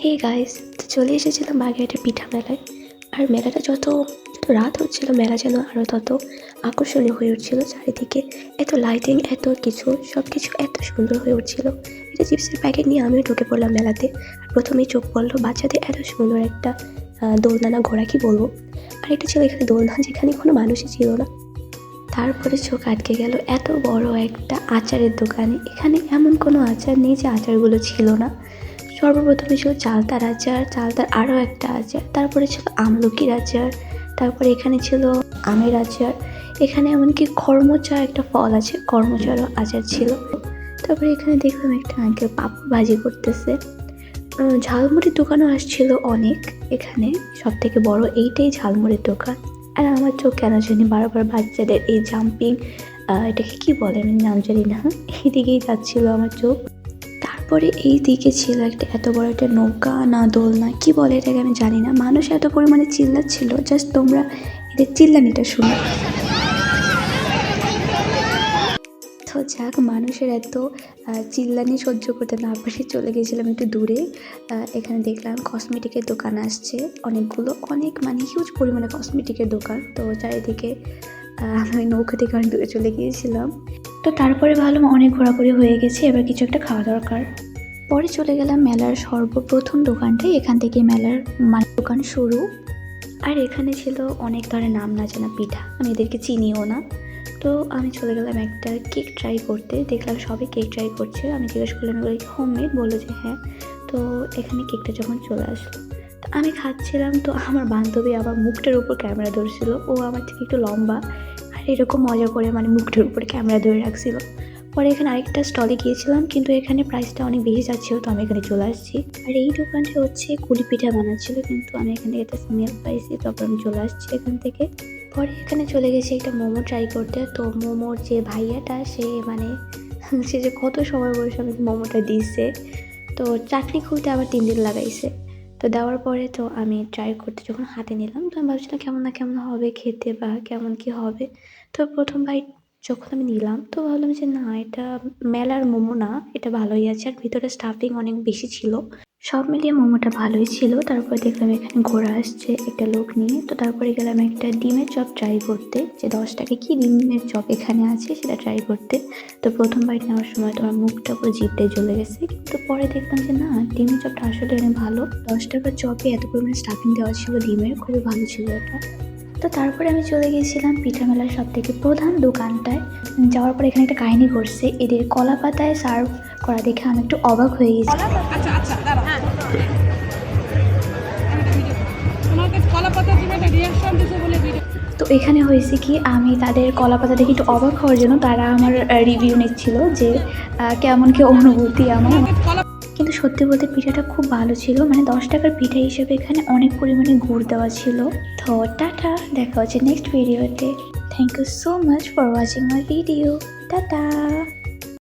Hey guys, তো চলে এসেছিলাম বাগেরহাটের পিঠা মেলায়। আর মেলাটা যত রাত হচ্ছিল মেলা যেন আরও তত আকর্ষণীয় হয়ে উঠছিল। চারিদিকে এত লাইটিং, এত কিছু, সব কিছু এত সুন্দর হয়ে উঠছিল। এটা চিপসের প্যাকেট নিয়ে আমিও ঢুকে পড়লাম মেলাতে। আর প্রথমেই চোখ পড়লো বাচ্চাদের এত সুন্দর একটা দোলনা না ঘোড়া, কি বলবো। আর এটা ছিল এখানে দোলনা, যেখানে কোনো মানুষই ছিল না। তারপরে চোখ আটকে গেল এত বড় একটা আচারের দোকানে। এখানে এমন কোনো আচার নেই যে আচারগুলো ছিল না। সর্বপ্রথমে ছিল চালতার আচার, চালতার আরও একটা আচার, তারপরে ছিল আমলকির আচার, তারপরে এখানে ছিল আমের আচার, এখানে এমনকি কর্মচা একটা ফল আছে, কর্মচারও আচার ছিল। তারপরে এখানে দেখলাম একটা আঙ্কেল পাপড় ভাজি করতেছে। ঝালমুড়ির দোকানও আসছিল অনেক। এখানে সব থেকে বড় এইটাই ঝালমুড়ির দোকান। আর আমার চোখ কেন জানি বারবার বাচ্চাদের এই জাম্পিং, এটাকে কি বলে আমি নাম জানি না, এই দিকেই যাচ্ছিল আমার চোখ। তারপরে এই দিকে ছিল একটা এত বড় একটা নৌকা না দোলনা, কি বলে এটাকে আমি জানি না। মানুষ এত পরিমাণে চিল্লাচ্ছিল, জাস্ট তোমরা এদের চিল্লানিটা শুনো। তো যাক, মানুষের এত চিল্লানি সহ্য করতে না পারে চলে গিয়েছিলাম একটু দূরে। এখানে দেখলাম কসমেটিকের দোকান আসছে অনেকগুলো, অনেক মানে হিউজ পরিমাণে কসমেটিকের দোকান। তো চারিদিকে আমি ওই নৌকা থেকে অনেক দূরে চলে গিয়েছিলাম। তো তারপরে ভাবলাম অনেক ঘোরাঘুরি হয়ে গেছে, এবার কিছু একটা খাওয়া দরকার। পরে চলে গেলাম মেলার সর্বপ্রথম দোকানটায়, এখান থেকে মেলার মানে দোকান শুরু। আর এখানে ছিল অনেক ধরনের নাম না জানা পিঠা, আমি এদেরকে চিনিও না। তো আমি চলে গেলাম একটা কেক ট্রাই করতে, দেখলাম সবাই কেক ট্রাই করছে। আমি জিজ্ঞেস করলাম এগুলো কি হোমমেড, বললো যে হ্যাঁ। তো এখানে কেকটা যখন চলে আসলো, তো আমি খাচ্ছিলাম, তো আমার বান্ধবী আবার মুখটার উপর ক্যামেরা ধরছিল। ও আমার থেকে একটু লম্বা, আর এরকম মজা করে মানে মুখটার উপরে ক্যামেরা ধরে রাখছিল। পরে এখানে আরেকটা স্টলে গিয়েছিলাম, কিন্তু এখানে প্রাইসটা অনেক বেশি যাচ্ছিল, তো আমি এখানে চলে আসছি। আর এই দোকানটা হচ্ছে কুলি পিঠা বানাচ্ছিল, কিন্তু আমি এখান থেকে একটা স্মেল পাইছি, তারপর আমি চলে আসছি এখান থেকে। পরে এখানে চলে গেছি একটা মোমো ট্রাই করতে। তো মোমোর যে ভাইয়াটা, সে মানে সে যে কত সময় বসে আমাকে মোমোটা দিচ্ছে। তো চাটনি খুলতে আবার 3 দিন লাগাইছে। তো দেওয়ার পরে তো আমি ট্রাই করতে যখন হাতে নিলাম, তো আমি ভাবছিলাম কেমন না কেমন হবে খেতে, বা কেমন কি হবে। তো প্রথম বাইট যখন আমি নিলাম, তো ভাবলাম যে না, এটা মেলার মোমো না, এটা ভালোই আছে। আর ভিতরে স্টাফিং অনেক বেশি ছিল, সব মিলিয়ে মোমোটা ভালোই ছিল। তারপর দেখলাম এখানে ঘোরা আসছে একটা লোক নিয়ে। তো তারপরে গেলাম একটা ডিমের চপ ট্রাই করতে, যে 10 টাকায় কি ডিমের চপ এখানে আছে সেটা ট্রাই করতে। তো প্রথম বাইট নেওয়ার সময় তোমার মুখটা পুরো জিভটায় জ্বলে গেছে, কিন্তু পরে দেখলাম যে না, ডিমের চপটা আসলে অনেক ভালো। 10 টাকার চপে এত পরিমাণে স্টাফিং দেওয়া ছিল ডিমের, খুবই ভালো ছিল এটা। তো তারপরে আমি চলে গিয়েছিলাম পিঠা মেলার সব থেকে প্রধান দোকানটায়। যাওয়ার পর এখানে একটা কাহিনী ঘটছে, এদের কলা পাতায় সার্ভ করা দেখে আমি একটু অবাক হয়ে গেছি। আচ্ছা আচ্ছা দাঁড়া, হ্যাঁ তোমাকে কলা পাতা দিবে একটা রিঅ্যাকশন দিছে বলে ভিডিও। তো এখানে হয়েছে কি, আমি তাদের কলা পাতা দেখে একটু অবাক হওয়ার জন্য তারা আমার রিভিউ নিচ্ছিল যে কেমন কি অনুভূতি আমার। কিন্তু সত্যি বলতে পিঠাটা খুব ভালো ছিল, মানে 10 টাকার পিঠা হিসেবে এখানে অনেক পরিমাণে গুড় দেওয়া ছিল। তো টাটা, দেখা হচ্ছে নেক্সট ভিডিওতে। Thank you so much for watching my video. Tata.